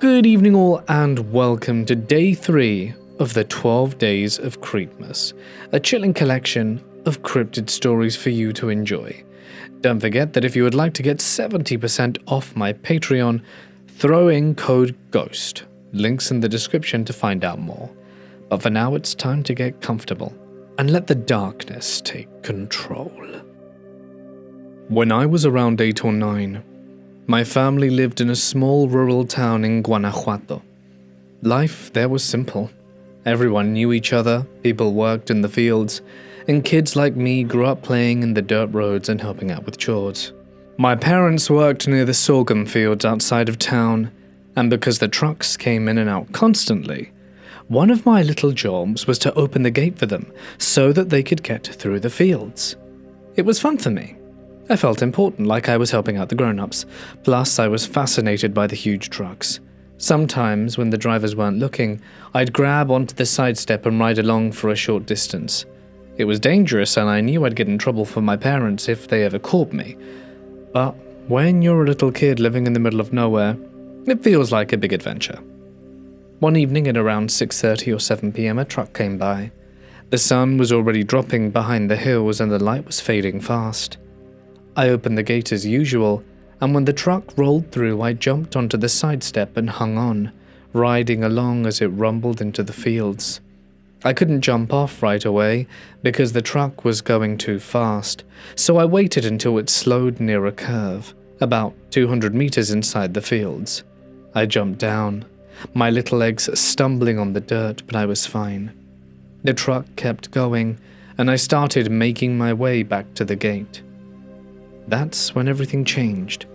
Good evening all and welcome to day 3 of the 12 Days of Creepmas, a chilling collection of cryptid stories for you to enjoy. Don't forget that if you would like to get 70% off my Patreon, throw in code GHOST, links in the description to find out more. But for now it's time to get comfortable and let the darkness take control. When I was around 8 or 9, my family lived in a small rural town in Guanajuato. Life there was simple. Everyone knew each other, people worked in the fields, and kids like me grew up playing in the dirt roads and helping out with chores. My parents worked near the sorghum fields outside of town, and because the trucks came in and out constantly, one of my little jobs was to open the gate for them so that they could get through the fields. It was fun for me. I felt important, like I was helping out the grown-ups. Plus, I was fascinated by the huge trucks. Sometimes, when the drivers weren't looking, I'd grab onto the side step and ride along for a short distance. It was dangerous, and I knew I'd get in trouble for my parents if they ever caught me. But when you're a little kid living in the middle of nowhere, it feels like a big adventure. One evening at around 6:30 or 7 p.m, a truck came by. The sun was already dropping behind the hills, and the light was fading fast. I opened the gate as usual, and when the truck rolled through, I jumped onto the side step and hung on, riding along as it rumbled into the fields. I couldn't jump off right away because the truck was going too fast, so I waited until it slowed near a curve, about 200 meters inside the fields. I jumped down, my little legs stumbling on the dirt, but I was fine. The truck kept going, and I started making my way back to the gate. That's when everything changed.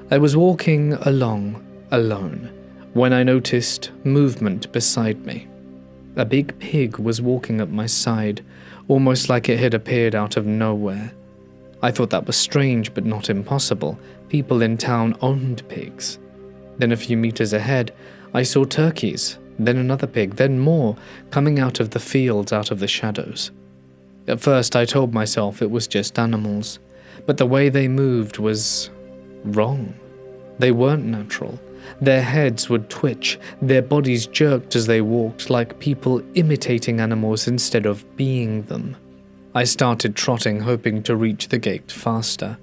I was walking along, alone, when I noticed movement beside me. A big pig was walking at my side, almost like it had appeared out of nowhere. I thought that was strange but not impossible. People in town owned pigs. Then a few meters ahead, I saw turkeys, then another pig, then more, coming out of the fields, out of the shadows. At first I told myself it was just animals. But the way they moved was wrong. They weren't natural. Their heads would twitch, their bodies jerked as they walked, like people imitating animals instead of being them. I started trotting, hoping to reach the gate faster.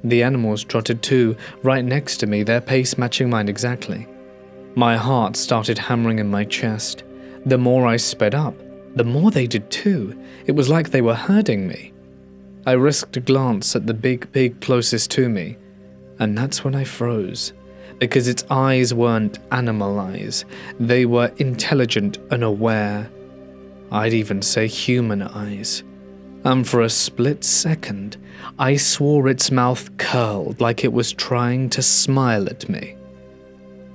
The animals trotted too, right next to me, their pace matching mine exactly. My heart started hammering in my chest. The more I sped up, the more they did too. It was like they were herding me. I risked a glance at the big pig closest to me, and that's when I froze, because its eyes weren't animal eyes, they were intelligent and aware. I'd even say human eyes. And for a split second, I swore its mouth curled like it was trying to smile at me.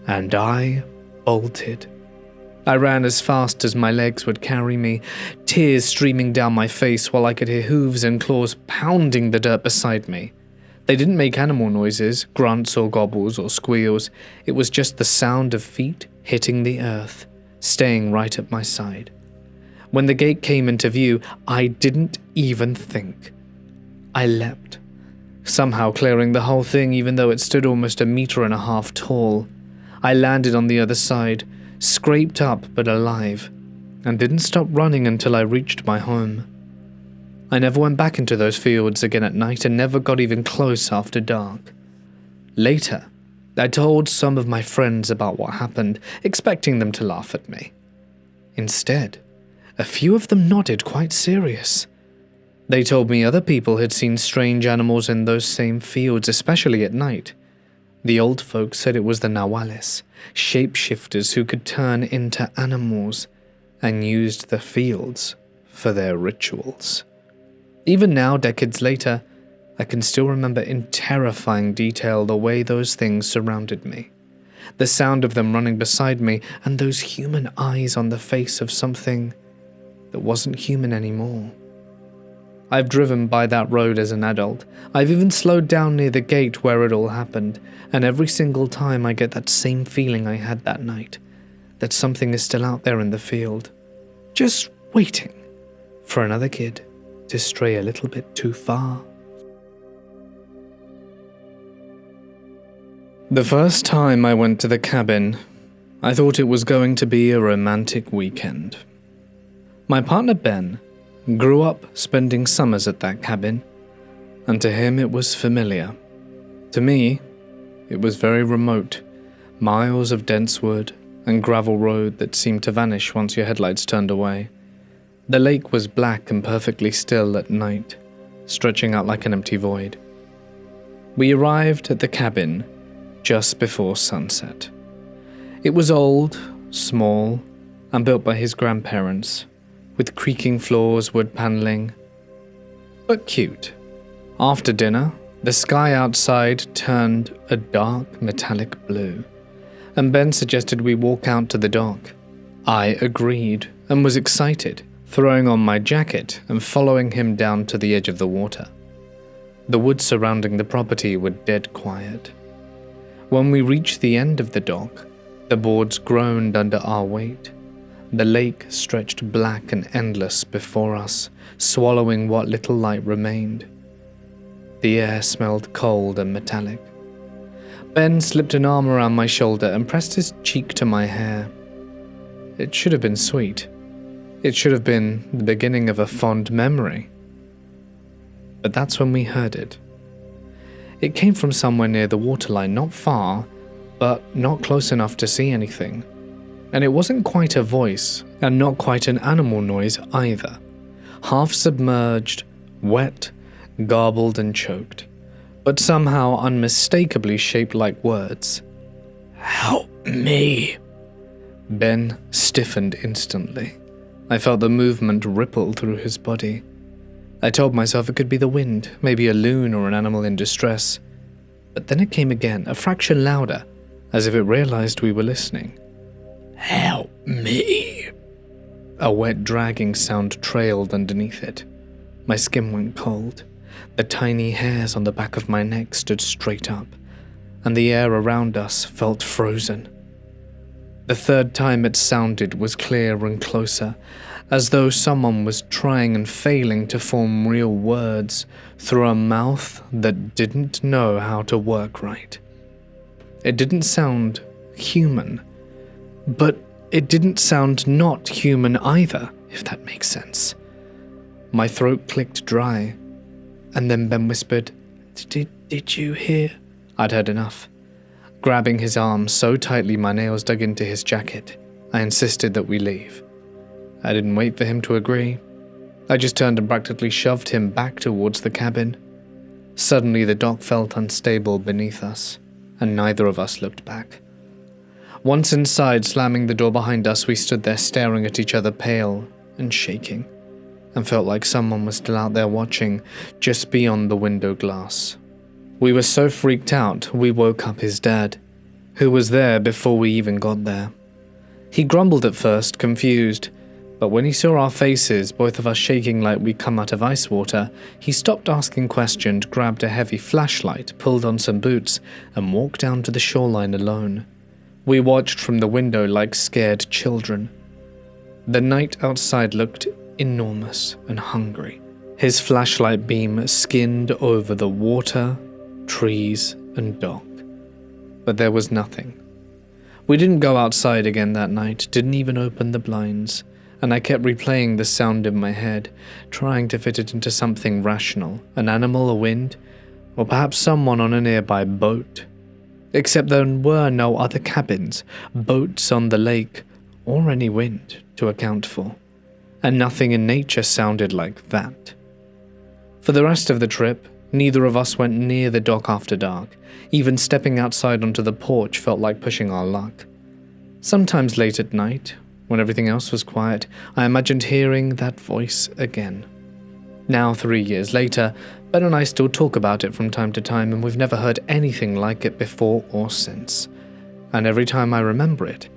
And I bolted. I ran as fast as my legs would carry me, tears streaming down my face while I could hear hooves and claws pounding the dirt beside me. They didn't make animal noises, grunts or gobbles or squeals. It was just the sound of feet hitting the earth, staying right at my side. When the gate came into view, I didn't even think. I leapt, somehow clearing the whole thing even though it stood almost 1.5 meters tall. I landed on the other side, scraped up but alive, and didn't stop running until I reached my home. I never went back into those fields again at night and never got even close after dark. Later, I told some of my friends about what happened, expecting them to laugh at me. Instead, a few of them nodded quite serious. They told me other people had seen strange animals in those same fields, especially at night. The old folks said it was the Nahuales, shapeshifters who could turn into animals and used the fields for their rituals. Even now, decades later, I can still remember in terrifying detail the way those things surrounded me. The sound of them running beside me and those human eyes on the face of something that wasn't human anymore. I've driven by that road as an adult. I've even slowed down near the gate where it all happened, and every single time I get that same feeling I had that night, that something is still out there in the field, just waiting for another kid to stray a little bit too far. The first time I went to the cabin, I thought it was going to be a romantic weekend. My partner Ben grew up spending summers at that cabin, and to him it was familiar. To me, it was very remote, miles of dense wood and gravel road that seemed to vanish once your headlights turned away. The lake was black and perfectly still at night, stretching out like an empty void. We arrived at the cabin just before sunset. It was old, small, and built by his grandparents, with creaking floors, wood paneling, but cute. After dinner, the sky outside turned a dark metallic blue, and Ben suggested we walk out to the dock. I agreed and was excited, throwing on my jacket and following him down to the edge of the water. The woods surrounding the property were dead quiet. When we reached the end of the dock, the boards groaned under our weight. The lake stretched black and endless before us, swallowing what little light remained. The air smelled cold and metallic. Ben slipped an arm around my shoulder and pressed his cheek to my hair. It should have been sweet. It should have been the beginning of a fond memory. But that's when we heard it. It came from somewhere near the waterline, not far, but not close enough to see anything. And it wasn't quite a voice, and not quite an animal noise either. Half submerged, wet, garbled and choked, but somehow unmistakably shaped like words. "Help me!" Ben stiffened instantly. I felt the movement ripple through his body. I told myself it could be the wind, maybe a loon or an animal in distress. But then it came again, a fraction louder, as if it realized we were listening. "Help me!" A wet dragging sound trailed underneath it. My skin went cold. The tiny hairs on the back of my neck stood straight up, and the air around us felt frozen. The third time it sounded was clearer and closer, as though someone was trying and failing to form real words through a mouth that didn't know how to work right. It didn't sound human, but it didn't sound not human either, if that makes sense. My throat clicked dry, and then Ben whispered, Did you hear?" I'd heard enough. Grabbing his arm so tightly my nails dug into his jacket, I insisted that we leave. I didn't wait for him to agree. I just turned and practically shoved him back towards the cabin. Suddenly the dock felt unstable beneath us, and neither of us looked back. Once inside, slamming the door behind us, we stood there staring at each other, pale and shaking, and felt like someone was still out there watching, just beyond the window glass. We were so freaked out, we woke up his dad, who was there before we even got there. He grumbled at first, confused, but when he saw our faces, both of us shaking like we'd come out of ice water, he stopped asking questions, grabbed a heavy flashlight, pulled on some boots, and walked down to the shoreline alone. We watched from the window like scared children. The night outside looked enormous and hungry. His flashlight beam skinned over the water, trees, and dock. But there was nothing. We didn't go outside again that night, didn't even open the blinds, and I kept replaying the sound in my head, trying to fit it into something rational, an animal, a wind, or perhaps someone on a nearby boat. Except there were no other cabins, boats on the lake, or any wind to account for, and nothing in nature sounded like that. For the rest of the trip, neither of us went near the dock after dark. Even stepping outside onto the porch felt like pushing our luck. Sometimes late at night, when everything else was quiet, I imagined hearing that voice again. Now, 3 years later, Ben and I still talk about it from time to time, and we've never heard anything like it before or since. And every time I remember it,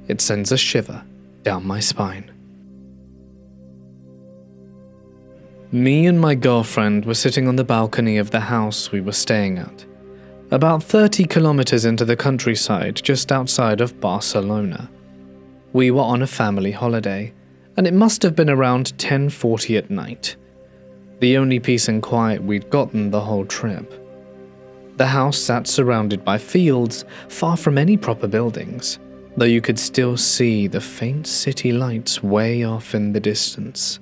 it sends a shiver down my spine. Me and my girlfriend were sitting on the balcony of the house we were staying at, about 30 kilometers into the countryside just outside of Barcelona. We were on a family holiday, and it must have been around 10:40 at night. The only peace and quiet we'd gotten the whole trip. The house sat surrounded by fields, far from any proper buildings. though you could still see the faint city lights way off in the distance.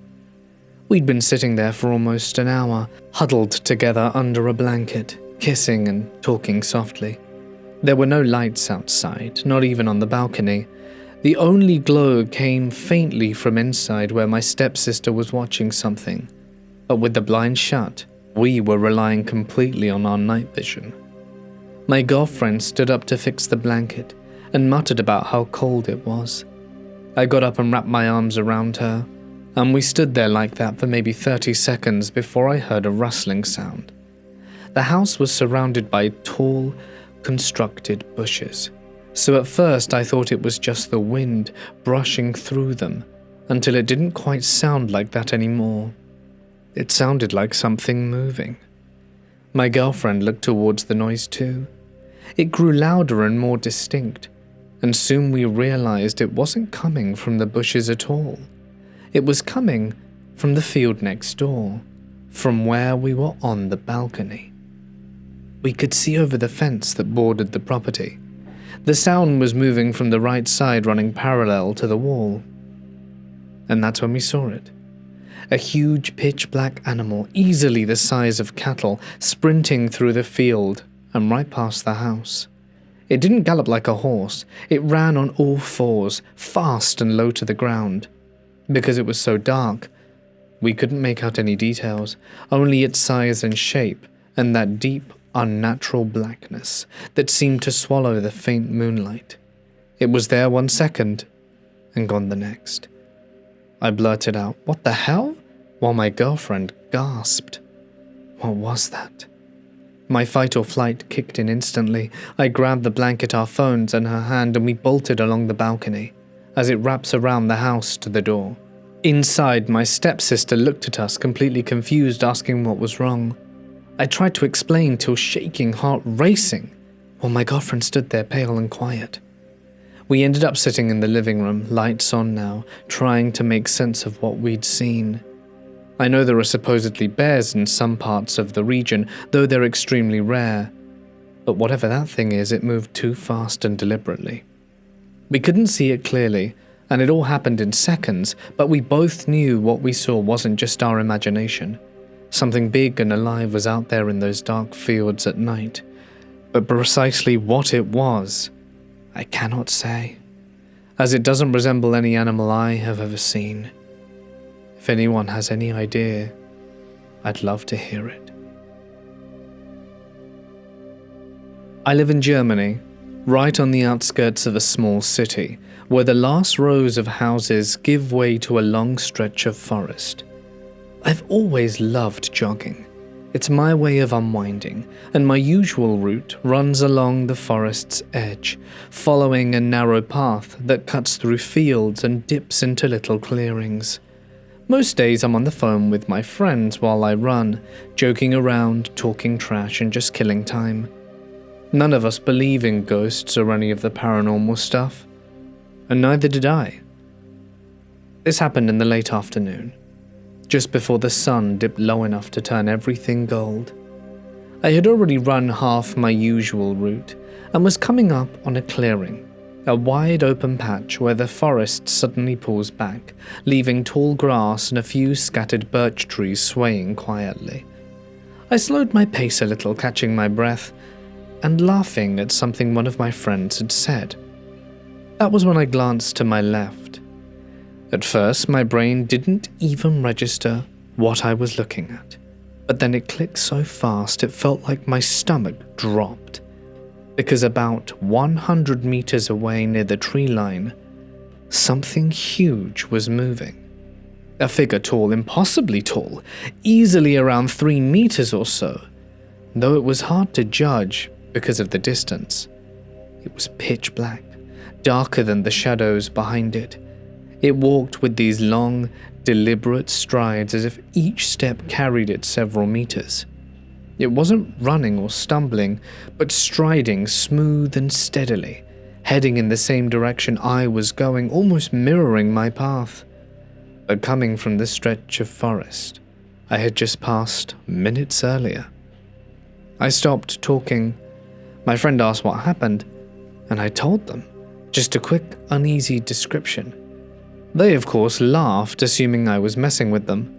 We'd been sitting there for almost an hour, huddled together under a blanket, kissing and talking softly. There were no lights outside, not even on the balcony. The only glow came faintly from inside where my stepsister was watching something. But with the blinds shut, we were relying completely on our night vision. My girlfriend stood up to fix the blanket and muttered about how cold it was. I got up and wrapped my arms around her, and we stood there like that for maybe 30 seconds before I heard a rustling sound. The house was surrounded by tall, constructed bushes, so at first I thought it was just the wind brushing through them, until it didn't quite sound like that anymore. It sounded like something moving. My girlfriend looked towards the noise too. It grew louder and more distinct, and soon we realized it wasn't coming from the bushes at all. It was coming from the field next door, from where we were on the balcony. We could see over the fence that bordered the property. The sound was moving from the right side, running parallel to the wall. And that's when we saw it. A huge pitch-black animal, easily the size of cattle, sprinting through the field and right past the house. It didn't gallop like a horse. It ran on all fours, fast and low to the ground. Because it was so dark, we couldn't make out any details, only its size and shape, and that deep, unnatural blackness that seemed to swallow the faint moonlight. It was there 1 second, and gone the next. I blurted out, "What the hell?" while my girlfriend gasped. What was that? My fight or flight kicked in instantly. I grabbed the blanket, our phones, and her hand, and we bolted along the balcony, as it wraps around the house to the door. Inside, my stepsister looked at us, completely confused, asking what was wrong. I tried to explain till shaking, heart racing, while my girlfriend stood there pale and quiet. We ended up sitting in the living room, lights on now, trying to make sense of what we'd seen. I know there are supposedly bears in some parts of the region, though they're extremely rare. But whatever that thing is, it moved too fast and deliberately. We couldn't see it clearly, and it all happened in seconds, but we both knew what we saw wasn't just our imagination. Something big and alive was out there in those dark fields at night. But precisely what it was, I cannot say, as it doesn't resemble any animal I have ever seen. If anyone has any idea, I'd love to hear it. I live in Germany, right on the outskirts of a small city, where the last rows of houses give way to a long stretch of forest. I've always loved jogging. It's my way of unwinding, and my usual route runs along the forest's edge, following a narrow path that cuts through fields and dips into little clearings. Most days I'm on the phone with my friends while I run, joking around, talking trash, and just killing time. None of us believe in ghosts or any of the paranormal stuff, and neither did I. This happened in the late afternoon, just before the sun dipped low enough to turn everything gold. I had already run half my usual route and was coming up on a clearing, a wide open patch where the forest suddenly pulls back, leaving tall grass and a few scattered birch trees swaying quietly. I slowed my pace a little, catching my breath, and laughing at something one of my friends had said. That was when I glanced to my left. At first, my brain didn't even register what I was looking at, but then it clicked so fast it felt like my stomach dropped. Because about 100 meters away near the tree line, something huge was moving. A figure tall, impossibly tall, easily around 3 meters or so, though it was hard to judge because of the distance. It was pitch black, darker than the shadows behind it. It walked with these long, deliberate strides as if each step carried it several meters. It wasn't running or stumbling, but striding smooth and steadily, heading in the same direction I was going, almost mirroring my path. But coming from the stretch of forest I had just passed minutes earlier. I stopped talking. My friend asked what happened, and I told them. Just a quick, uneasy description. They, of course, laughed, assuming I was messing with them.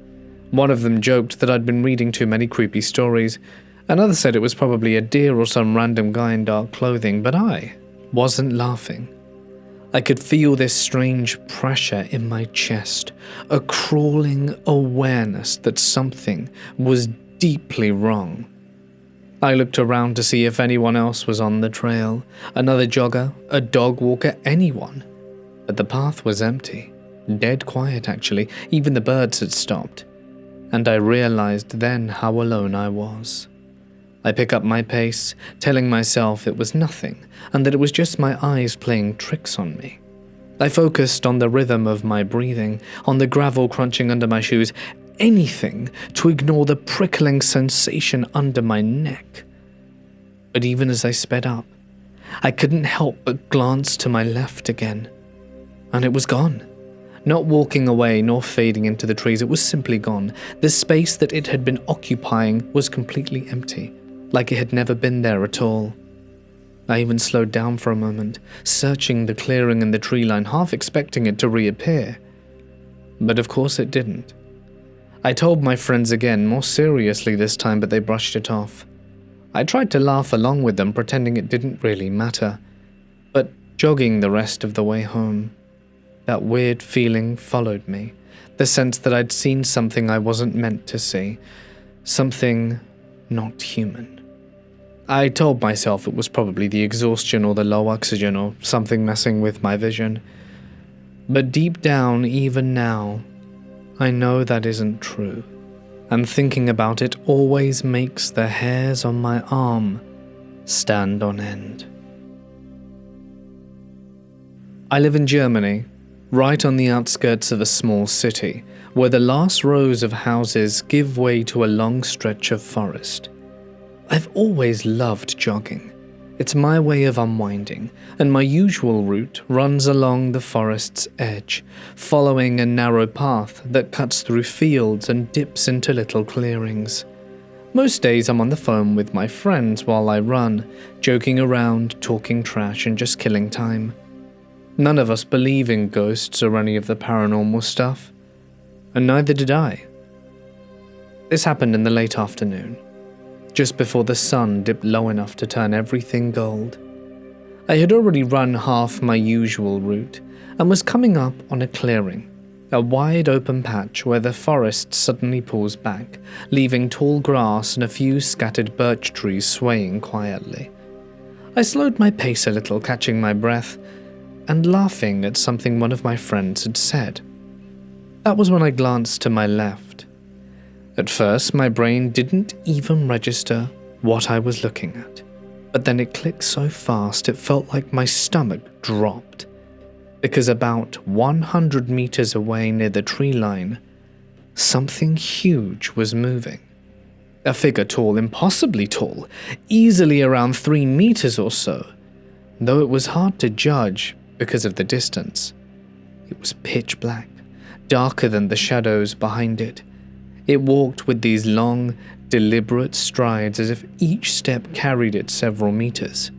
One of them joked that I'd been reading too many creepy stories. Another said it was probably a deer or some random guy in dark clothing, but I wasn't laughing. I could feel this strange pressure in my chest, a crawling awareness that something was deeply wrong. I looked around to see if anyone else was on the trail, another jogger, a dog walker, anyone. But the path was empty, dead quiet actually, even the birds had stopped. And I realized then how alone I was. I pick up my pace, telling myself it was nothing, and that it was just my eyes playing tricks on me. I focused on the rhythm of my breathing, on the gravel crunching under my shoes, anything to ignore the prickling sensation under my neck. But even as I sped up, I couldn't help but glance to my left again, and it was gone. Not walking away nor fading into the trees, it was simply gone. The space that it had been occupying was completely empty, like it had never been there at all. I even slowed down for a moment, searching the clearing in the tree line, half expecting it to reappear. But of course it didn't. I told my friends again, more seriously this time, but they brushed it off. I tried to laugh along with them, pretending it didn't really matter, but jogging the rest of the way home. That weird feeling followed me, the sense that I'd seen something I wasn't meant to see, something not human. I told myself it was probably the exhaustion or the low oxygen or something messing with my vision. But deep down, even now, I know that isn't true, and thinking about it always makes the hairs on my arm stand on end. I live in Germany, right on the outskirts of a small city, where the last rows of houses give way to a long stretch of forest. I've always loved jogging. It's my way of unwinding, and my usual route runs along the forest's edge, following a narrow path that cuts through fields and dips into little clearings. Most days I'm on the phone with my friends while I run, joking around, talking trash, and just killing time. None of us believe in ghosts or any of the paranormal stuff, and neither did I. This happened in the late afternoon, just before the sun dipped low enough to turn everything gold. I had already run half my usual route and was coming up on a clearing, a wide open patch where the forest suddenly pulls back, leaving tall grass and a few scattered birch trees swaying quietly. I slowed my pace a little, catching my breath, and laughing at something one of my friends had said. That was when I glanced to my left. At first, my brain didn't even register what I was looking at, but then it clicked so fast it felt like my stomach dropped, because about 100 meters away near the tree line, something huge was moving. A figure tall, impossibly tall, easily around 3 meters or so, though it was hard to judge because of the distance. It was pitch black, darker than the shadows behind it. It walked with these long, deliberate strides as if each step carried it several meters.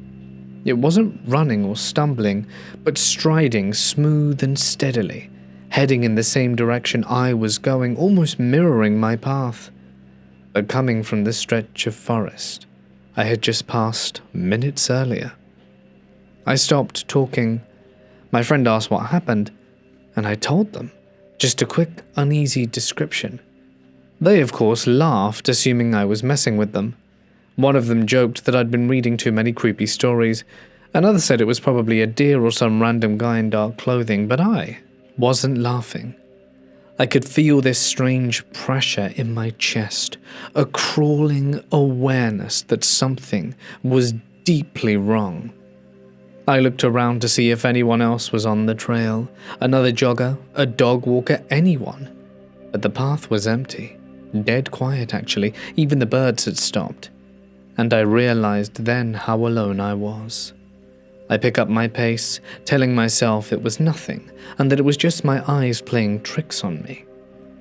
It wasn't running or stumbling, but striding smooth and steadily, heading in the same direction I was going, almost mirroring my path, but coming from the stretch of forest I had just passed minutes earlier. I stopped talking. My friend asked what happened, and I told them, just a quick, uneasy description. They, of course, laughed, assuming I was messing with them. One of them joked that I'd been reading too many creepy stories. Another said it was probably a deer or some random guy in dark clothing, but I wasn't laughing. I could feel this strange pressure in my chest, a crawling awareness that something was deeply wrong. I looked around to see if anyone else was on the trail, another jogger, a dog walker, anyone. But the path was empty, dead quiet actually, even the birds had stopped. And I realized then how alone I was. I pick up my pace, telling myself it was nothing, and that it was just my eyes playing tricks on me.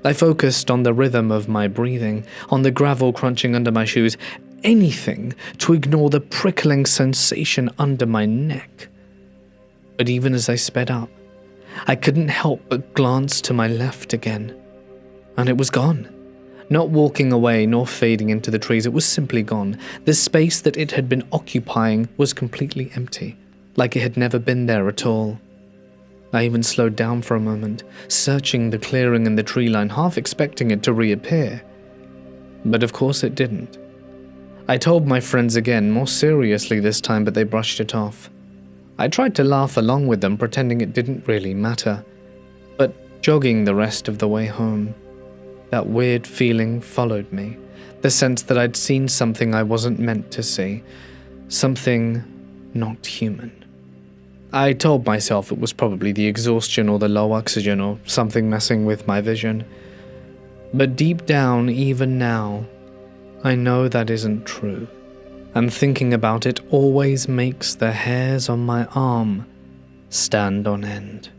I focused on the rhythm of my breathing, on the gravel crunching under my shoes, anything to ignore the prickling sensation under my neck. But even as I sped up, I couldn't help but glance to my left again, and it was gone. Not walking away nor fading into the trees, it was simply gone. The space that it had been occupying was completely empty, like it had never been there at all. I even slowed down for a moment, searching the clearing in the tree line, half expecting it to reappear. But of course it didn't. I told my friends again, more seriously this time, but they brushed it off. I tried to laugh along with them, pretending it didn't really matter, but jogging the rest of the way home, that weird feeling followed me, the sense that I'd seen something I wasn't meant to see, something not human. I told myself it was probably the exhaustion or the low oxygen or something messing with my vision. But deep down, even now, I know that isn't true. And thinking about it always makes the hairs on my arm stand on end.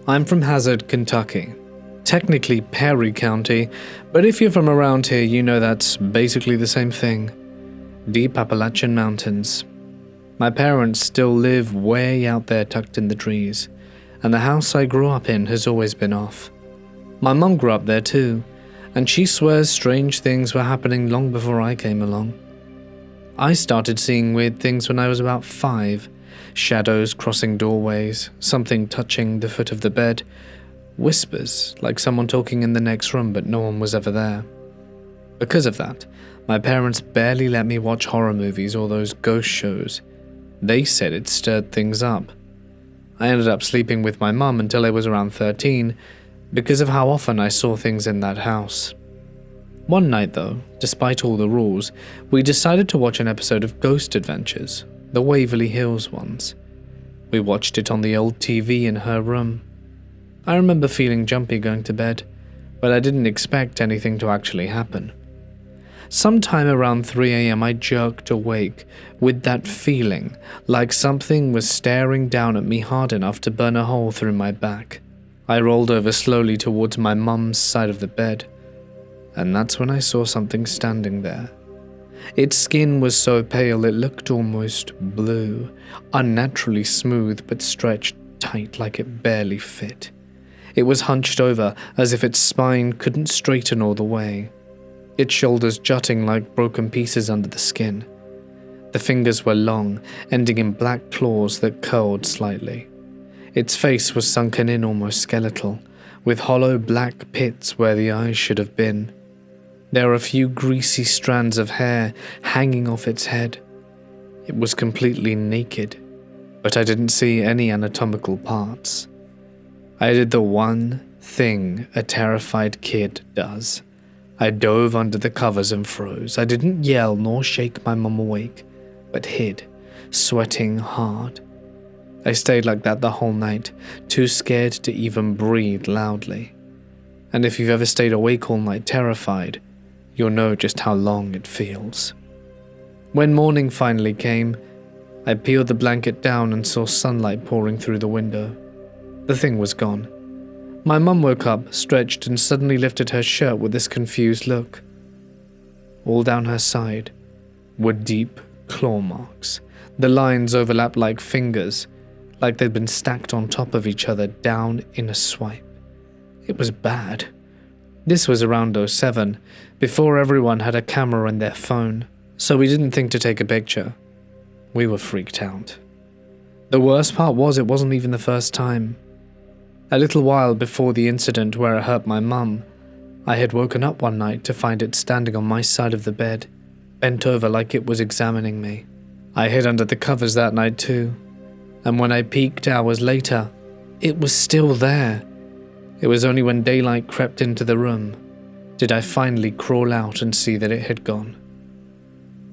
I'm from Hazard, Kentucky. Technically Perry County, but if you're from around here, you know that's basically the same thing. Deep Appalachian Mountains. My parents still live way out there tucked in the trees, and the house I grew up in has always been off. My mum grew up there too, and she swears strange things were happening long before I came along. I started seeing weird things when I was about 5. Shadows crossing doorways, something touching the foot of the bed, whispers like someone talking in the next room but no one was ever there. Because of that, my parents barely let me watch horror movies or those ghost shows. They said it stirred things up. I ended up sleeping with my mum until I was around 13 because of how often I saw things in that house. One night though, despite all the rules, we decided to watch an episode of Ghost Adventures, the Waverly Hills ones. We watched it on the old TV in her room. I remember feeling jumpy going to bed, but I didn't expect anything to actually happen. Sometime around 3 a.m. I jerked awake with that feeling like something was staring down at me hard enough to burn a hole through my back. I rolled over slowly towards my mum's side of the bed, and that's when I saw something standing there. Its skin was so pale it looked almost blue, unnaturally smooth but stretched tight like it barely fit. It was hunched over as if its spine couldn't straighten all the way, its shoulders jutting like broken pieces under the skin. The fingers were long, ending in black claws that curled slightly. Its face was sunken in almost skeletal, with hollow black pits where the eyes should have been. There were a few greasy strands of hair hanging off its head. It was completely naked, but I didn't see any anatomical parts. I did the one thing a terrified kid does. I dove under the covers and froze. I didn't yell nor shake my mum awake, but hid, sweating hard. I stayed like that the whole night, too scared to even breathe loudly. And if you've ever stayed awake all night terrified, you'll know just how long it feels. When morning finally came, I peeled the blanket down and saw sunlight pouring through the window. The thing was gone. My mum woke up, stretched, and suddenly lifted her shirt with this confused look. All down her side were deep claw marks. The lines overlapped like fingers, like they'd been stacked on top of each other down in a swipe. It was bad. This was around 07, before everyone had a camera in their phone, so we didn't think to take a picture. We were freaked out. The worst part was it wasn't even the first time. A little while before the incident where I hurt my mum, I had woken up one night to find it standing on my side of the bed, bent over like it was examining me. I hid under the covers that night too, and when I peeked hours later, it was still there. It was only when daylight crept into the room did I finally crawl out and see that it had gone.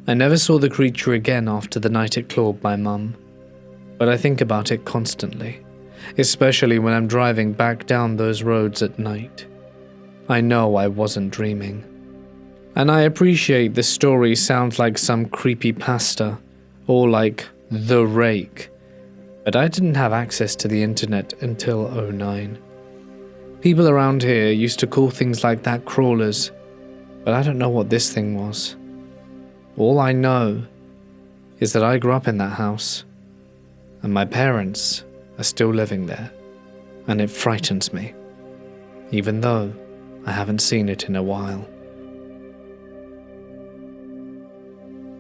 I never saw the creature again after the night it clawed my mum, but I think about it constantly, especially when I'm driving back down those roads at night. I know I wasn't dreaming. And I appreciate the story sounds like some creepypasta, or like The Rake, but I didn't have access to the internet until 09. People around here used to call things like that crawlers, but I don't know what this thing was. All I know is that I grew up in that house, and my parents are still living there, and it frightens me, even though I haven't seen it in a while.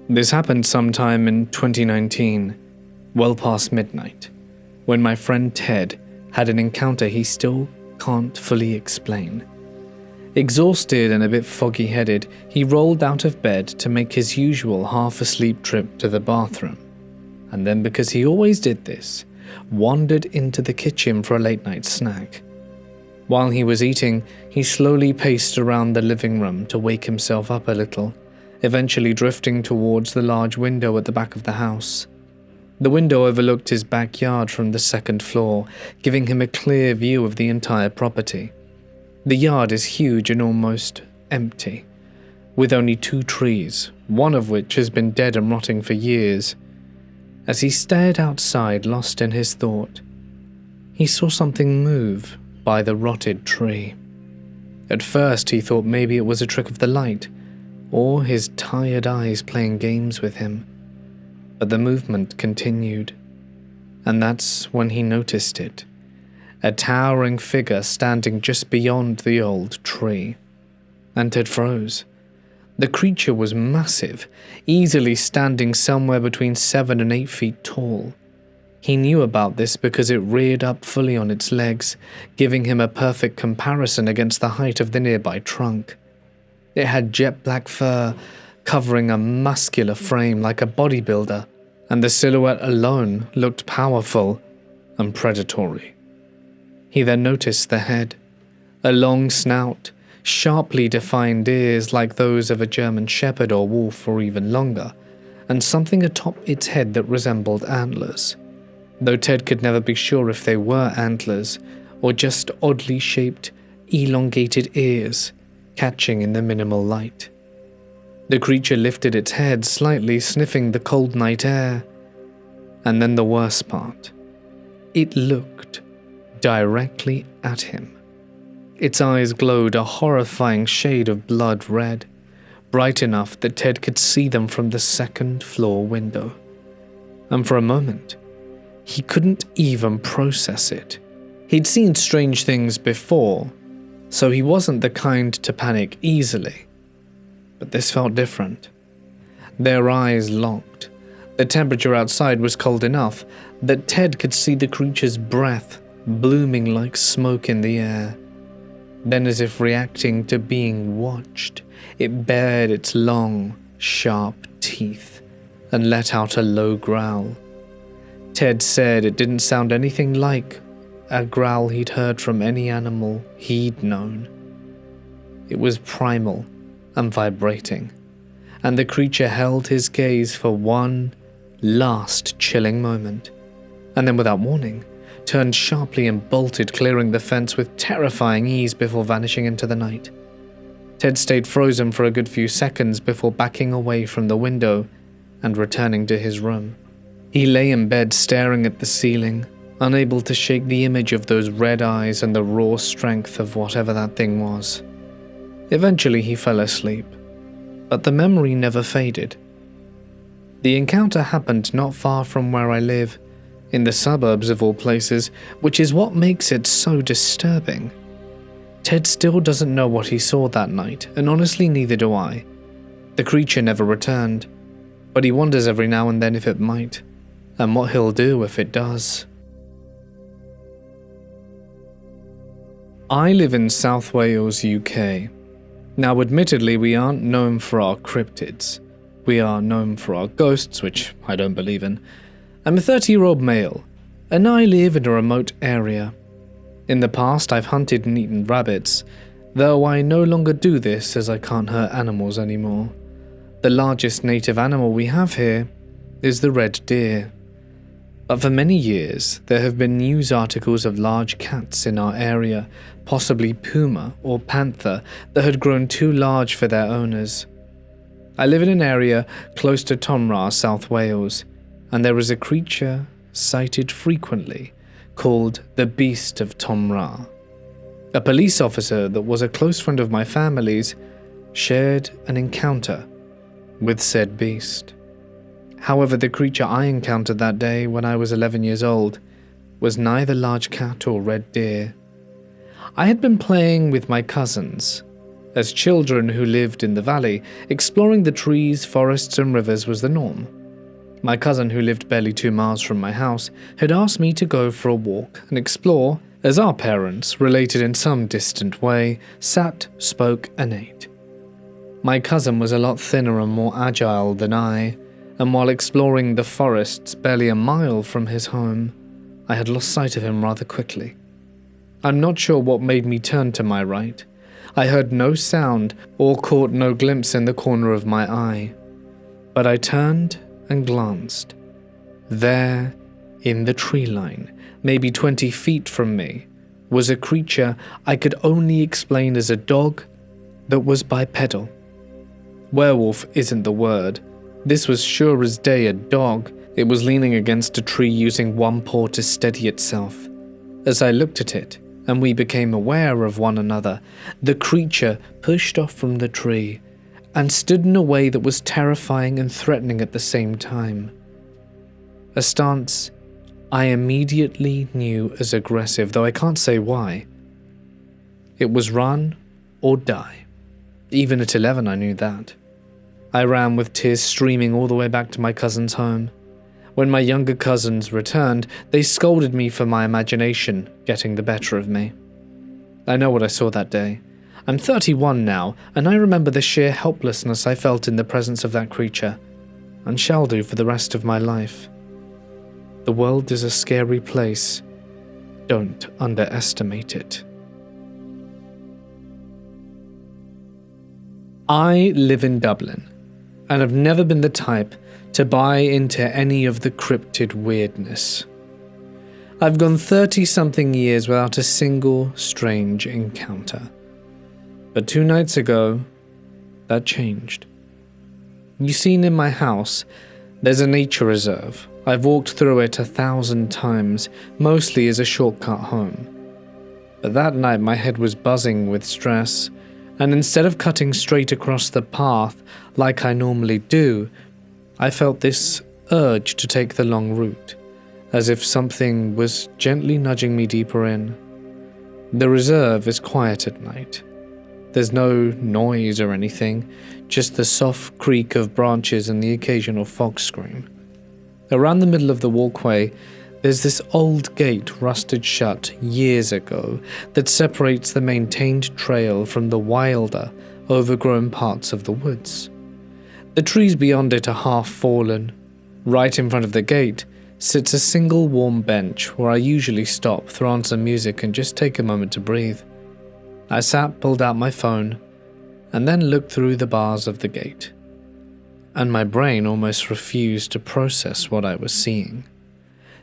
This happened sometime in 2019, well past midnight, when my friend Ted had an encounter he still can't fully explain. Exhausted and a bit foggy-headed, he rolled out of bed to make his usual half-asleep trip to the bathroom, and then, because he always did this, wandered into the kitchen for a late-night snack. While he was eating, he slowly paced around the living room to wake himself up a little, eventually drifting towards the large window at the back of the house. The window overlooked his backyard from the second floor, giving him a clear view of the entire property. The yard is huge and almost empty, with only 2 trees, one of which has been dead and rotting for years. As he stared outside, lost in his thought, he saw something move by the rotted tree. At first he thought maybe it was a trick of the light, or his tired eyes playing games with him. But the movement continued, and that's when he noticed it. A towering figure standing just beyond the old tree. And Ted froze. The creature was massive, easily standing somewhere between 7 and 8 feet tall. He knew about this because it reared up fully on its legs, giving him a perfect comparison against the height of the nearby trunk. It had jet black fur, covering a muscular frame like a bodybuilder, and the silhouette alone looked powerful and predatory. He then noticed the head, a long snout, sharply defined ears like those of a German shepherd or wolf or even longer, and something atop its head that resembled antlers, though Ted could never be sure if they were antlers or just oddly shaped, elongated ears catching in the minimal light. The creature lifted its head slightly, sniffing the cold night air. And then the worst part. It looked directly at him. Its eyes glowed a horrifying shade of blood red, bright enough that Ted could see them from the second-floor window. And for a moment, he couldn't even process it. He'd seen strange things before, so he wasn't the kind to panic easily. But this felt different. Their eyes locked. The temperature outside was cold enough that Ted could see the creature's breath blooming like smoke in the air. Then, as if reacting to being watched, it bared its long, sharp teeth and let out a low growl. Ted said it didn't sound anything like a growl he'd heard from any animal he'd known. It was primal and vibrating, and the creature held his gaze for one last chilling moment, and then without warning, turned sharply and bolted, clearing the fence with terrifying ease before vanishing into the night. Ted stayed frozen for a good few seconds before backing away from the window and returning to his room. He lay in bed staring at the ceiling, unable to shake the image of those red eyes and the raw strength of whatever that thing was. Eventually he fell asleep, but the memory never faded. The encounter happened not far from where I live, in the suburbs of all places, which is what makes it so disturbing. Ted still doesn't know what he saw that night, and honestly neither do I. The creature never returned, but he wonders every now and then if it might, and what he'll do if it does. I live in South Wales, UK. Now admittedly we aren't known for our cryptids. We are known for our ghosts, which I don't believe in. I'm a 30-year-old male, and I live in a remote area. In the past, I've hunted and eaten rabbits, though I no longer do this as I can't hurt animals anymore. The largest native animal we have here is the red deer. But for many years, there have been news articles of large cats in our area, possibly puma or panther, that had grown too large for their owners. I live in an area close to Tomra, South Wales, and there is a creature sighted frequently called the Beast of Tomra. A police officer that was a close friend of my family's shared an encounter with said beast. However, the creature I encountered that day when I was 11 years old was neither large cat or red deer. I had been playing with my cousins. As children who lived in the valley, exploring the trees, forests and rivers was the norm. My cousin, who lived barely 2 miles from my house, had asked me to go for a walk and explore, as our parents, related in some distant way, sat, spoke and ate. My cousin was a lot thinner and more agile than I, and while exploring the forests barely a mile from his home, I had lost sight of him rather quickly. I'm not sure what made me turn to my right. I heard no sound or caught no glimpse in the corner of my eye. But I turned and glanced. There, in the tree line, maybe 20 feet from me, was a creature I could only explain as a dog that was bipedal. Werewolf isn't the word. This was sure as day a dog. It was leaning against a tree using one paw to steady itself. As I looked at it, and we became aware of one another, the creature pushed off from the tree and stood in a way that was terrifying and threatening at the same time. A stance I immediately knew as aggressive, though I can't say why. It was run or die. Even at 11 I knew that. I ran with tears streaming all the way back to my cousin's home. When my younger cousins returned, they scolded me for my imagination getting the better of me. I know what I saw that day. I'm 31 now, and I remember the sheer helplessness I felt in the presence of that creature, and shall do for the rest of my life. The world is a scary place. Don't underestimate it. I live in Dublin, and have never been the type to buy into any of the cryptid weirdness. I've gone 30-something years without a single strange encounter. But 2 nights ago, that changed. You see, in my house, there's a nature reserve. I've walked through it 1,000 times, mostly as a shortcut home. But that night my head was buzzing with stress, and instead of cutting straight across the path like I normally do, I felt this urge to take the long route, as if something was gently nudging me deeper in. The reserve is quiet at night. There's no noise or anything, just the soft creak of branches and the occasional fox scream. Around the middle of the walkway, there's this old gate rusted shut years ago that separates the maintained trail from the wilder, overgrown parts of the woods. The trees beyond it are half fallen. Right in front of the gate sits a single warm bench where I usually stop, throw on some music and just take a moment to breathe. I sat, pulled out my phone, and then looked through the bars of the gate. And my brain almost refused to process what I was seeing.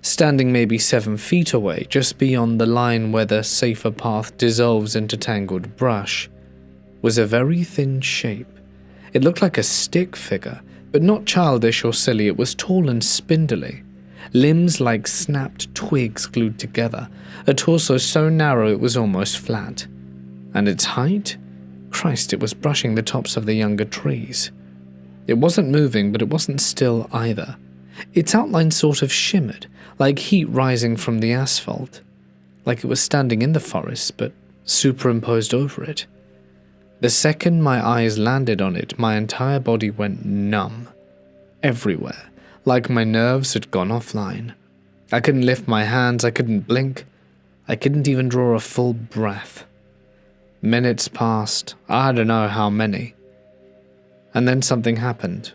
Standing maybe 7 feet away, just beyond the line where the safer path dissolves into tangled brush, was a very thin shape. It looked like a stick figure, but not childish or silly. It was tall and spindly, limbs like snapped twigs glued together, a torso so narrow it was almost flat. And its height? Christ, it was brushing the tops of the younger trees. It wasn't moving, but it wasn't still either. Its outline sort of shimmered, like heat rising from the asphalt, like it was standing in the forest, but superimposed over it. The second my eyes landed on it, my entire body went numb. Everywhere, like my nerves had gone offline. I couldn't lift my hands, I couldn't blink, I couldn't even draw a full breath. Minutes passed, I don't know how many. And then something happened.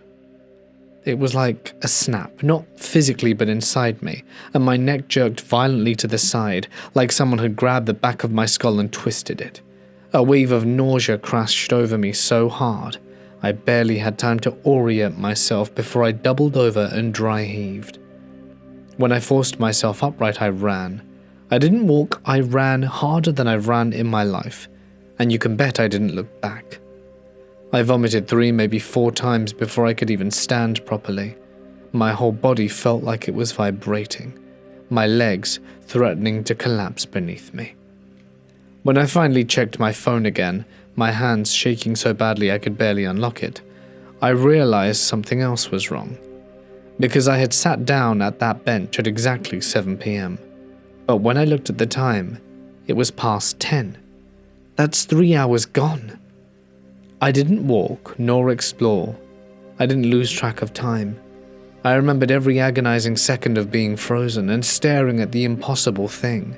It was like a snap, not physically but inside me, and my neck jerked violently to the side, like someone had grabbed the back of my skull and twisted it. A wave of nausea crashed over me so hard, I barely had time to orient myself before I doubled over and dry heaved. When I forced myself upright, I ran. I didn't walk, I ran harder than I've ran in my life, and you can bet I didn't look back. I vomited 3, maybe 4 times before I could even stand properly. My whole body felt like it was vibrating, my legs threatening to collapse beneath me. When I finally checked my phone again, my hands shaking so badly I could barely unlock it, I realized something else was wrong. because I had sat down at that bench at exactly 7 p.m. But when I looked at the time, it was past 10. That's 3 hours gone. I didn't walk nor explore. I didn't lose track of time. I remembered every agonizing second of being frozen and staring at the impossible thing.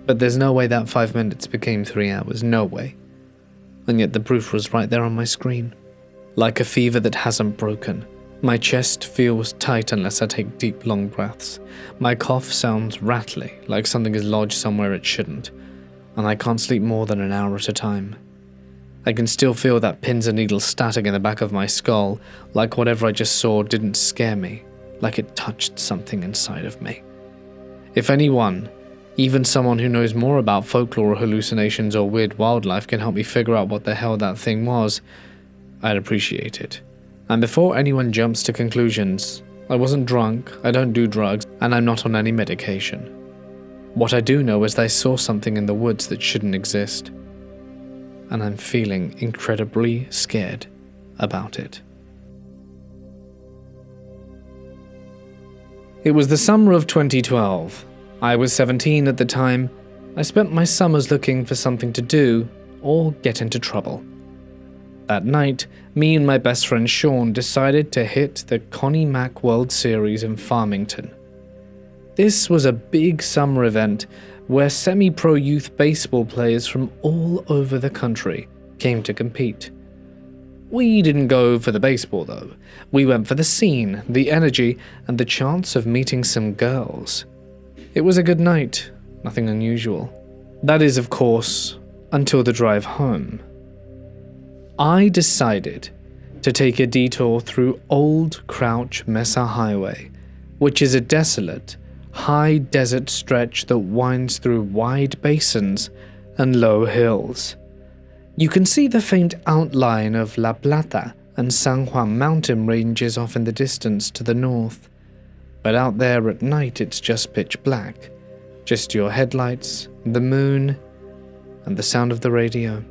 But there's no way that 5 minutes became 3 hours, no way. And yet the proof was right there on my screen. Like a fever that hasn't broken. My chest feels tight unless I take deep, long breaths. My cough sounds rattly, like something is lodged somewhere it shouldn't. And I can't sleep more than an hour at a time. I can still feel that pins and needles static in the back of my skull, like whatever I just saw didn't scare me, like it touched something inside of me. If anyone, even someone who knows more about folklore or hallucinations or weird wildlife can help me figure out what the hell that thing was, I'd appreciate it. And before anyone jumps to conclusions, I wasn't drunk, I don't do drugs, and I'm not on any medication. What I do know is that I saw something in the woods that shouldn't exist. And I'm feeling incredibly scared about it. It was the summer of 2012. I was 17 at the time. I spent my summers looking for something to do or get into trouble. That night, me and my best friend Sean decided to hit the Connie Mack World Series in Farmington. This was a big summer event where semi-pro youth baseball players from all over the country came to compete. We didn't go for the baseball though. We went for the scene, the energy, and the chance of meeting some girls. It was a good night, nothing unusual. That is, of course, until the drive home. I decided to take a detour through Old Crouch Mesa Highway, which is a desolate, high desert stretch that winds through wide basins and low hills. You can see the faint outline of La Plata and San Juan mountain ranges off in the distance to the north, but out there at night it's just pitch black, just your headlights, the moon, and the sound of the radio.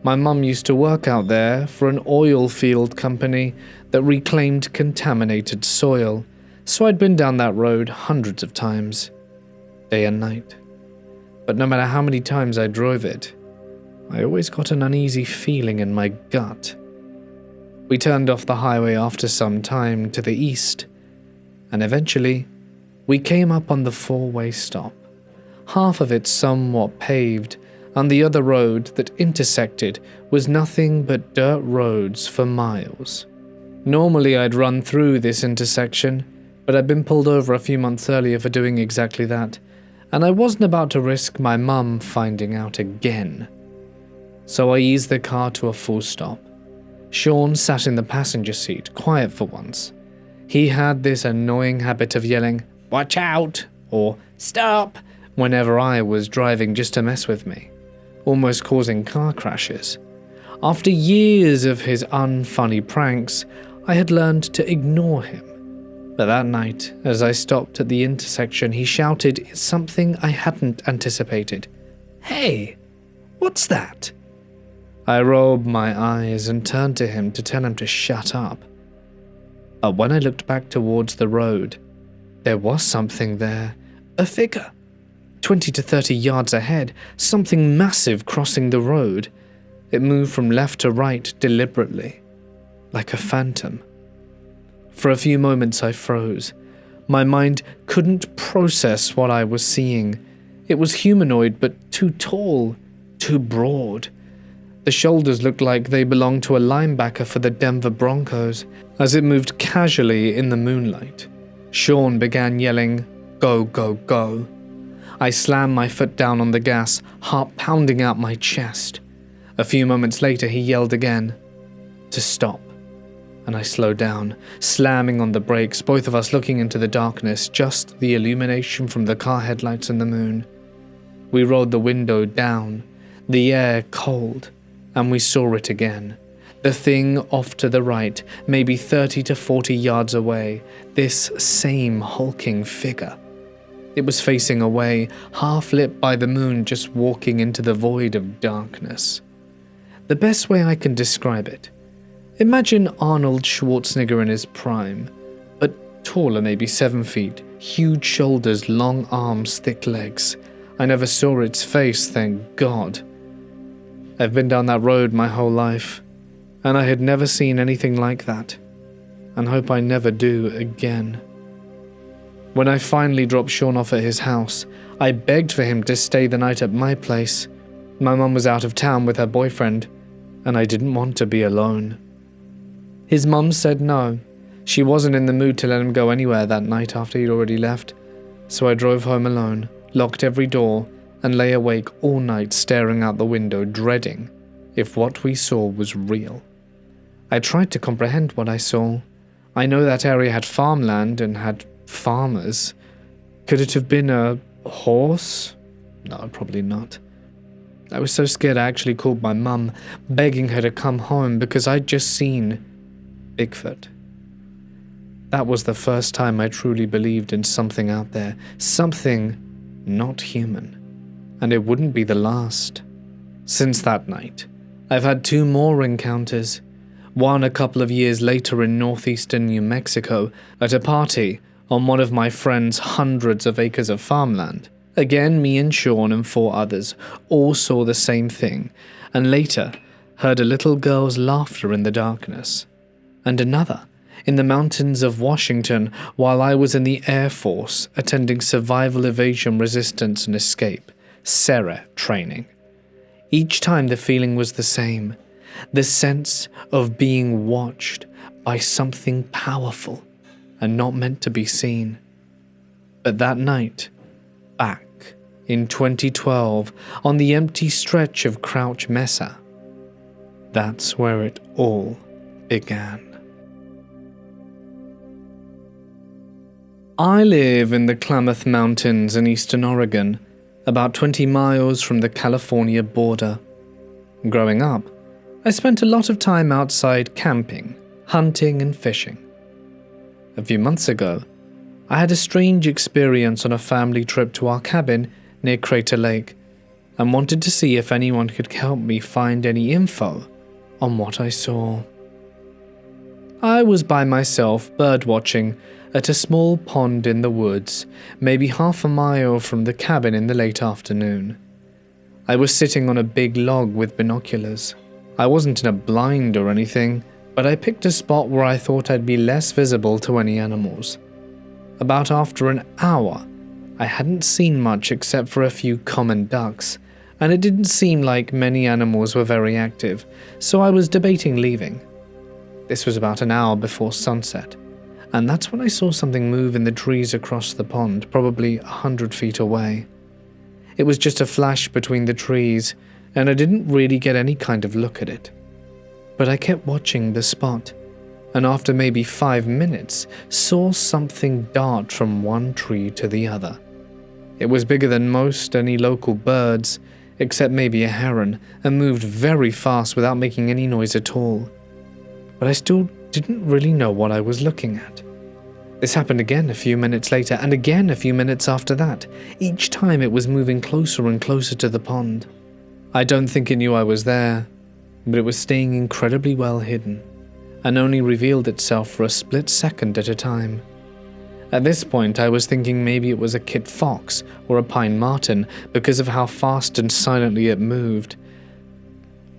My mum used to work out there for an oil field company that reclaimed contaminated soil, so I'd been down that road hundreds of times, day and night. But no matter how many times I drove it, I always got an uneasy feeling in my gut. We turned off the highway after some time to the east, and eventually we came up on the four-way stop. Half of it somewhat paved, and the other road that intersected was nothing but dirt roads for miles. Normally I'd run through this intersection, but I'd been pulled over a few months earlier for doing exactly that, and I wasn't about to risk my mum finding out again. So I eased the car to a full stop. Sean sat in the passenger seat, quiet for once. He had this annoying habit of yelling, "Watch out!" or "Stop!" whenever I was driving just to mess with me, almost causing car crashes. After years of his unfunny pranks, I had learned to ignore him. But that night, as I stopped at the intersection, he shouted something I hadn't anticipated. "Hey, what's that?" I rolled my eyes and turned to him to tell him to shut up. But when I looked back towards the road, there was something there, a figure. 20 to 30 yards ahead, something massive crossing the road. It moved from left to right deliberately, like a phantom. For a few moments I froze. My mind couldn't process what I was seeing. It was humanoid, but too tall, too broad. The shoulders looked like they belonged to a linebacker for the Denver Broncos. As it moved casually in the moonlight, Sean began yelling, "Go, go, go." I slammed my foot down on the gas, heart pounding out my chest. A few moments later he yelled again, to stop, and I slowed down, slamming on the brakes, both of us looking into the darkness, just the illumination from the car headlights and the moon. We rolled the window down, the air cold, and we saw it again. The thing off to the right, maybe 30 to 40 yards away, this same hulking figure. It was facing away, half lit by the moon, just walking into the void of darkness. The best way I can describe it, imagine Arnold Schwarzenegger in his prime, taller, maybe 7 feet, huge shoulders, long arms, thick legs. I never saw its face, thank God. I've been down that road my whole life, and I had never seen anything like that, and hope I never do again. When I finally dropped Sean off at his house, I begged for him to stay the night at my place. My mum was out of town with her boyfriend, and I didn't want to be alone. His mum said no. She wasn't in the mood to let him go anywhere that night after he'd already left, so I drove home alone, locked every door, and lay awake all night staring out the window, dreading if what we saw was real. I tried to comprehend what I saw. I know that area had farmland and had farmers. Could it have been a horse? No, probably not. I was so scared I actually called my mum, begging her to come home because I'd just seen Bigfoot. That was the first time I truly believed in something out there, something not human. And it wouldn't be the last. Since that night, I've had 2 more encounters. One a couple of years later in northeastern New Mexico at a party on one of my friend's hundreds of acres of farmland. Again, me and Sean and 4 others all saw the same thing, and later heard a little girl's laughter in the darkness. And another in the mountains of Washington while I was in the Air Force attending survival, evasion, resistance, and escape, SERE training. Each time the feeling was the same, the sense of being watched by something powerful and not meant to be seen. But that night, back in 2012, on the empty stretch of Crouch Mesa, that's where it all began. I live in the Klamath Mountains in eastern Oregon, about 20 miles from the California border. Growing up, I spent a lot of time outside camping, hunting, and fishing. A few months ago, I had a strange experience on a family trip to our cabin near Crater Lake and wanted to see if anyone could help me find any info on what I saw. I was by myself birdwatching at a small pond in the woods, maybe half a mile from the cabin in the late afternoon. I was sitting on a big log with binoculars. I wasn't in a blind or anything, but I picked a spot where I thought I'd be less visible to any animals. About after an hour, I hadn't seen much except for a few common ducks, and it didn't seem like many animals were very active, so I was debating leaving. This was about an hour before sunset, and that's when I saw something move in the trees across the pond, probably 100 feet away. It was just a flash between the trees, and I didn't really get any kind of look at it. But I kept watching the spot, and after maybe 5 minutes, saw something dart from one tree to the other. It was bigger than most any local birds, except maybe a heron, and moved very fast without making any noise at all. But I still didn't really know what I was looking at. This happened again a few minutes later, and again a few minutes after that. Each time it was moving closer and closer to the pond. I don't think it knew I was there, but it was staying incredibly well hidden, and only revealed itself for a split second at a time. At this point, I was thinking maybe it was a kit fox or a pine marten because of how fast and silently it moved.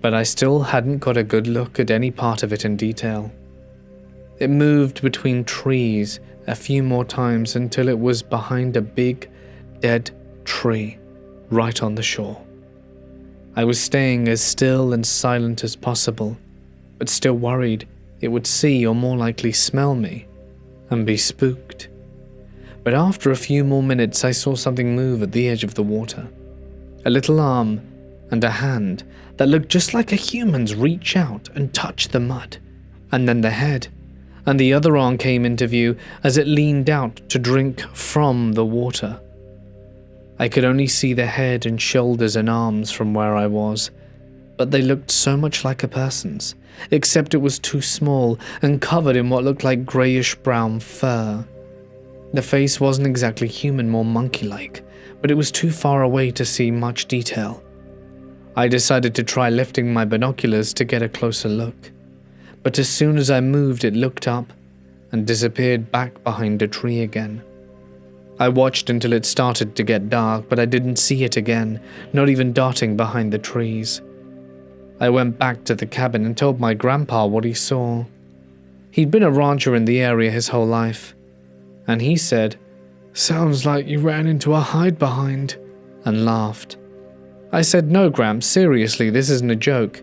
But I still hadn't got a good look at any part of it in detail. It moved between trees a few more times until it was behind a big, dead tree right on the shore. I was staying as still and silent as possible, but still worried it would see, or more likely smell me, and be spooked. But after a few more minutes, I saw something move at the edge of the water. A little arm and a hand that looked just like a human's reach out and touch the mud, and then the head, and the other arm came into view as it leaned out to drink from the water. I could only see the head and shoulders and arms from where I was, but they looked so much like a person's, except it was too small and covered in what looked like greyish-brown fur. The face wasn't exactly human, more monkey-like, but it was too far away to see much detail. I decided to try lifting my binoculars to get a closer look, but as soon as I moved it looked up, and disappeared back behind a tree again. I watched until it started to get dark, but I didn't see it again, not even darting behind the trees. I went back to the cabin and told my grandpa what he saw. He'd been a rancher in the area his whole life, and he said, "Sounds like you ran into a hide-behind," and laughed. I said, "No, Gramps, seriously, this isn't a joke."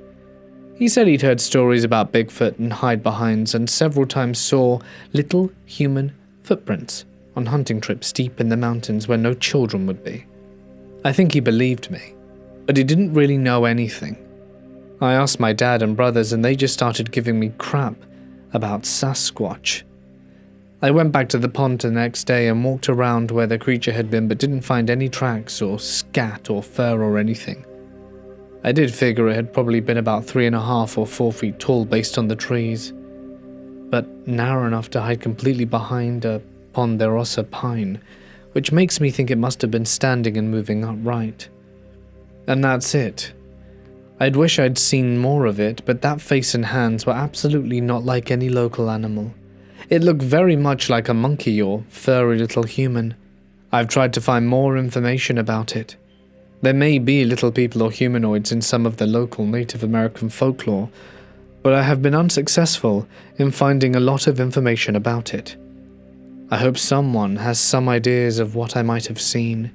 He said he'd heard stories about Bigfoot and hide-behinds and several times saw little human footprints on hunting trips deep in the mountains where no children would be. I think he believed me, but he didn't really know anything. I asked my dad and brothers and they just started giving me crap about Sasquatch. I went back to the pond the next day and walked around where the creature had been but didn't find any tracks or scat or fur or anything. I did figure it had probably been about 3.5 or 4 feet tall based on the trees, but narrow enough to hide completely behind a ponderosa pine, which makes me think it must have been standing and moving upright. And that's it. I'd wish I'd seen more of it, but that face and hands were absolutely not like any local animal. It looked very much like a monkey or furry little human. I've tried to find more information about it. There may be little people or humanoids in some of the local Native American folklore, but I have been unsuccessful in finding a lot of information about it. I hope someone has some ideas of what I might have seen.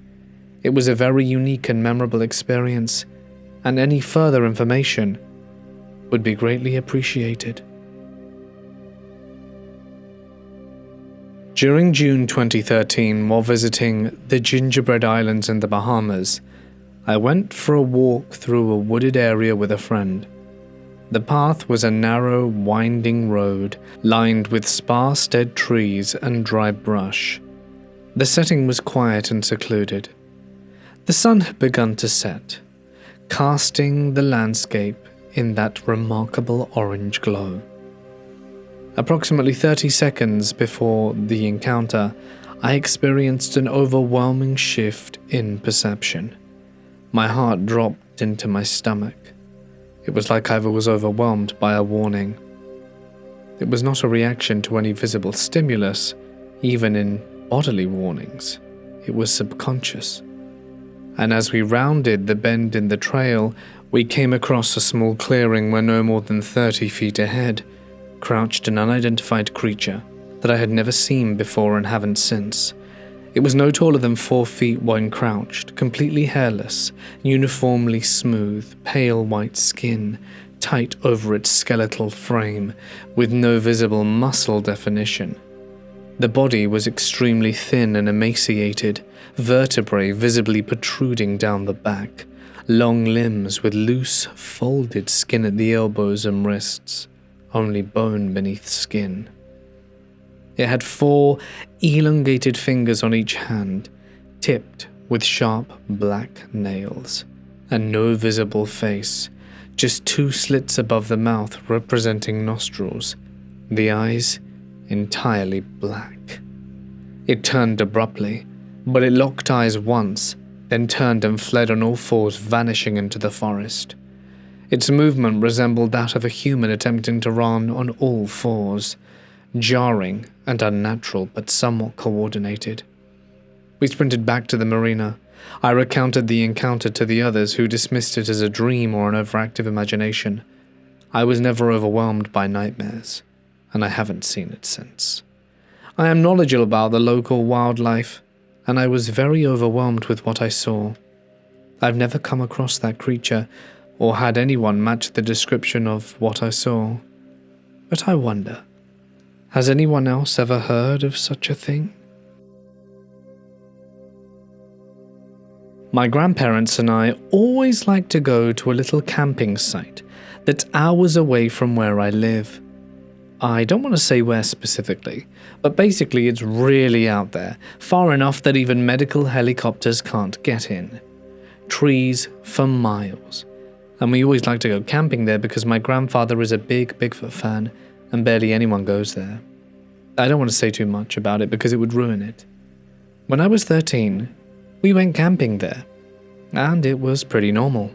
It was a very unique and memorable experience, and any further information would be greatly appreciated. During June 2013, while visiting the Gingerbread Islands in the Bahamas, I went for a walk through a wooded area with a friend. The path was a narrow, winding road lined with sparse dead trees and dry brush. The setting was quiet and secluded. The sun had begun to set, casting the landscape in that remarkable orange glow. Approximately 30 seconds before the encounter, I experienced an overwhelming shift in perception. My heart dropped into my stomach. It was like I was overwhelmed by a warning. It was not a reaction to any visible stimulus, even in bodily warnings. It was subconscious. And as we rounded the bend in the trail, we came across a small clearing where no more than 30 feet ahead crouched an unidentified creature that I had never seen before and haven't since. It was no taller than 4 feet when crouched, completely hairless, uniformly smooth, pale white skin, tight over its skeletal frame, with no visible muscle definition. The body was extremely thin and emaciated, vertebrae visibly protruding down the back, long limbs with loose, folded skin at the elbows and wrists, only bone beneath skin. It had 4 elongated fingers on each hand, tipped with sharp black nails, and no visible face, just 2 slits above the mouth representing nostrils, the eyes entirely black. It turned abruptly, but it locked eyes once, then turned and fled on all fours, vanishing into the forest. Its movement resembled that of a human attempting to run on all fours, jarring and unnatural but somewhat coordinated. We sprinted back to the marina. I recounted the encounter to the others, who dismissed it as a dream or an overactive imagination. I was never overwhelmed by nightmares, and I haven't seen it since. I am knowledgeable about the local wildlife, and I was very overwhelmed with what I saw. I've never come across that creature, or had anyone match the description of what I saw. But I wonder, has anyone else ever heard of such a thing? My grandparents and I always like to go to a little camping site that's hours away from where I live. I don't want to say where specifically, but basically it's really out there, far enough that even medical helicopters can't get in. Trees for miles. And we always like to go camping there because my grandfather is a big Bigfoot fan and barely anyone goes there. I don't want to say too much about it because it would ruin it. When I was 13, we went camping there, and it was pretty normal.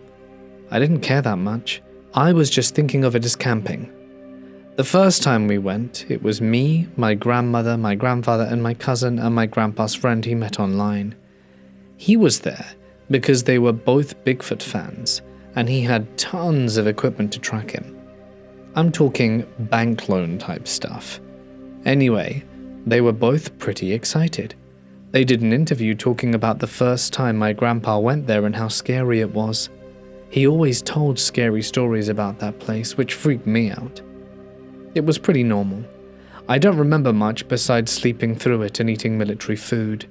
I didn't care that much. I was just thinking of it as camping. The first time we went, it was me, my grandmother, my grandfather, and my cousin and my grandpa's friend he met online. He was there because they were both Bigfoot fans, and he had tons of equipment to track him. I'm talking bank loan type stuff. Anyway, they were both pretty excited. They did an interview talking about the first time my grandpa went there and how scary it was. He always told scary stories about that place, which freaked me out. It was pretty normal. I don't remember much besides sleeping through it and eating military food.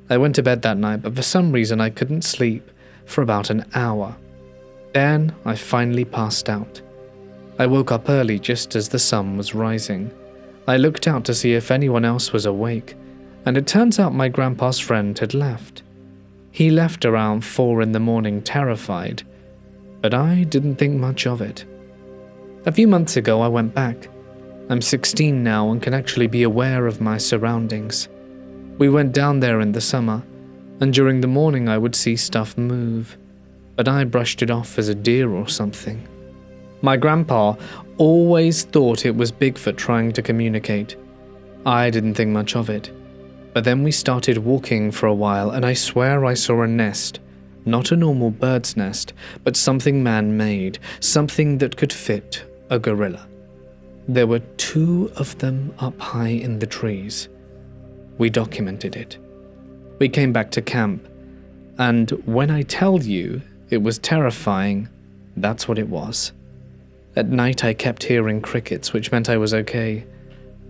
I went to bed that night, but for some reason I couldn't sleep for about an hour. Then I finally passed out. I woke up early just as the sun was rising. I looked out to see if anyone else was awake, and it turns out my grandpa's friend had left. He left around 4 a.m, terrified, but I didn't think much of it. A few months ago I went back. I'm 16 now and can actually be aware of my surroundings. We went down there in the summer, and during the morning I would see stuff move, but I brushed it off as a deer or something. My grandpa always thought it was Bigfoot trying to communicate. I didn't think much of it, but then we started walking for a while and I swear I saw a nest, not a normal bird's nest, but something man-made, something that could fit a gorilla. There were 2 of them up high in the trees. We documented it. We came back to camp, and when I tell you it was terrifying, that's what it was. At night I kept hearing crickets, which meant I was okay,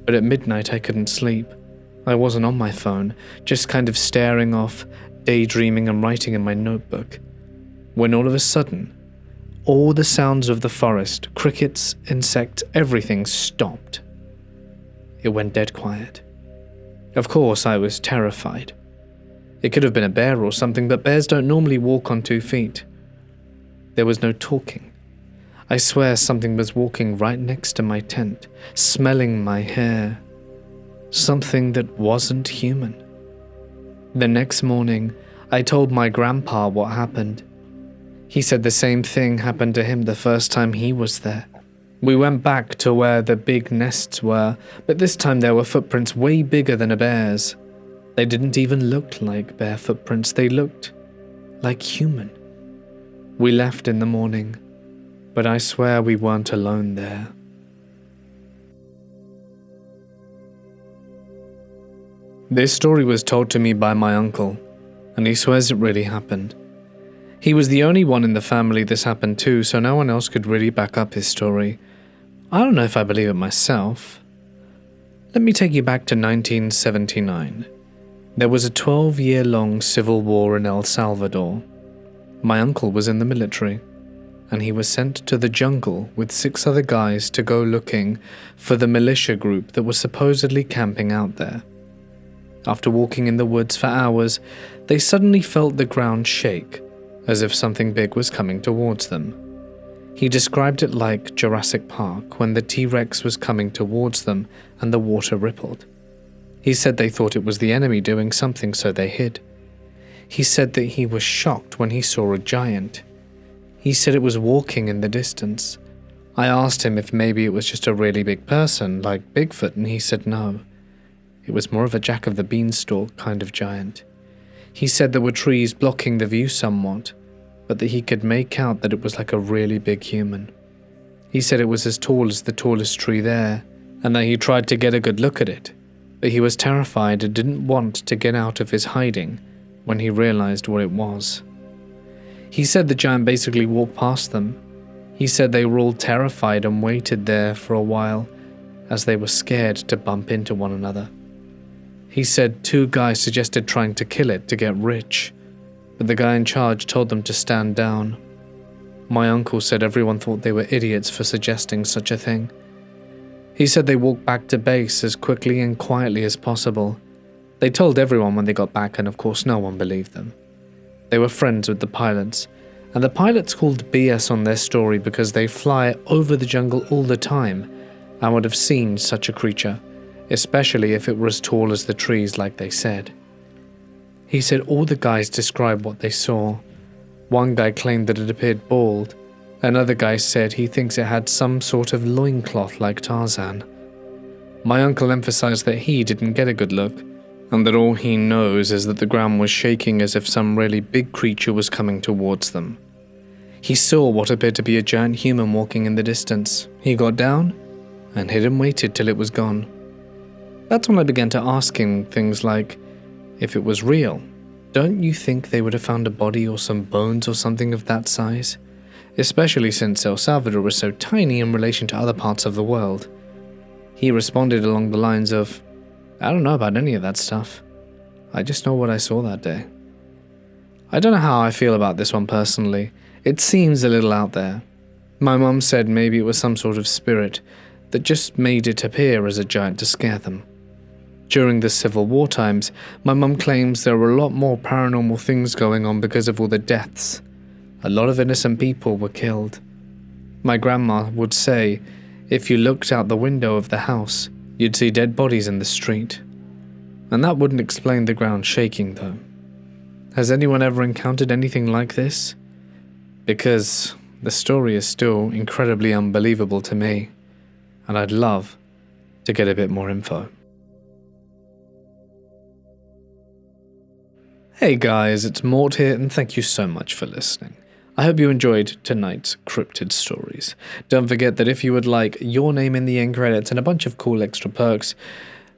but at midnight I couldn't sleep. I wasn't on my phone, just kind of staring off, daydreaming and writing in my notebook. When all of a sudden, all the sounds of the forest, crickets, insects, everything stopped. It went dead quiet. Of course, I was terrified. It could have been a bear or something, but bears don't normally walk on 2 feet. There was no talking. I swear something was walking right next to my tent, smelling my hair. Something that wasn't human. The next morning, I told my grandpa what happened. He said the same thing happened to him the first time he was there. We went back to where the big nests were, but this time there were footprints way bigger than a bear's. They didn't even look like bear footprints, they looked like human. We left in the morning, but I swear we weren't alone there. This story was told to me by my uncle, and he swears it really happened. He was the only one in the family this happened to, so no one else could really back up his story. I don't know if I believe it myself. Let me take you back to 1979. There was a 12-year-long civil war in El Salvador. My uncle was in the military, and he was sent to the jungle with 6 other guys to go looking for the militia group that was supposedly camping out there. After walking in the woods for hours, they suddenly felt the ground shake, as if something big was coming towards them. He described it like Jurassic Park when the T-Rex was coming towards them and the water rippled. He said they thought it was the enemy doing something, so they hid. He said that he was shocked when he saw a giant. He said it was walking in the distance. I asked him if maybe it was just a really big person, like Bigfoot, and he said no. It was more of a Jack of the Beanstalk kind of giant. He said there were trees blocking the view somewhat, but that he could make out that it was like a really big human. He said it was as tall as the tallest tree there, and that he tried to get a good look at it, but he was terrified and didn't want to get out of his hiding when he realized what it was. He said the giant basically walked past them. He said they were all terrified and waited there for a while, as they were scared to bump into one another. He said 2 guys suggested trying to kill it to get rich, but the guy in charge told them to stand down. My uncle said everyone thought they were idiots for suggesting such a thing. He said they walked back to base as quickly and quietly as possible. They told everyone when they got back, and of course no one believed them. They were friends with the pilots, and the pilots called BS on their story because they fly over the jungle all the time and would have seen such a creature, especially if it were as tall as the trees like they said. He said all the guys described what they saw. One guy claimed that it appeared bald, Another guy said he thinks it had some sort of loincloth like Tarzan. My uncle emphasized that he didn't get a good look, and that all he knows is that the ground was shaking as if some really big creature was coming towards them. He saw what appeared to be a giant human walking in the distance. He got down and hid and waited till it was gone. That's when I began to ask him things like, if it was real, don't you think they would have found a body or some bones or something of that size? Especially since El Salvador is so tiny in relation to other parts of the world. He responded along the lines of, I don't know about any of that stuff. I just know what I saw that day. I don't know how I feel about this one personally. It seems a little out there. My mum said maybe it was some sort of spirit that just made it appear as a giant to scare them. During the Civil War times, my mum claims there were a lot more paranormal things going on because of all the deaths. A lot of innocent people were killed. My grandma would say, if you looked out the window of the house, you'd see dead bodies in the street. And that wouldn't explain the ground shaking though. Has anyone ever encountered anything like this? Because the story is still incredibly unbelievable to me, and I'd love to get a bit more info. Hey guys, it's Mort here, and thank you so much for listening. I hope you enjoyed tonight's Cryptid stories. Don't forget that if you would like your name in the end credits and a bunch of cool extra perks,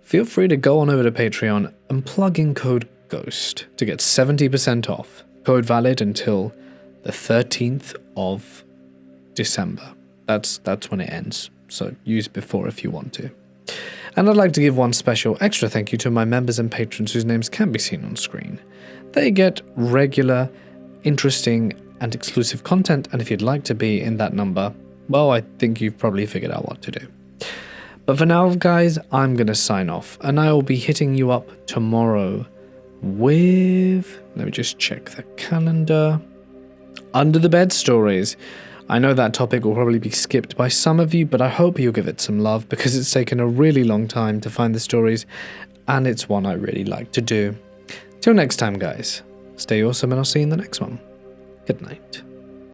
feel free to go on over to Patreon and plug in code GHOST to get 70% off. Code valid until the 13th of December. That's when it ends, so use before if you want to. And I'd like to give one special extra thank you to my members and patrons whose names can be seen on screen. They get regular, interesting, and exclusive content, and if you'd like to be in that number, well, I think you've probably figured out what to do. But for now, guys, I'm going to sign off, and I will be hitting you up tomorrow with, let me just check the calendar, Under the Bed Stories. I know that topic will probably be skipped by some of you, but I hope you'll give it some love because it's taken a really long time to find the stories, and it's one I really like to do. Till next time, guys, stay awesome, and I'll see you in the next one. Good night.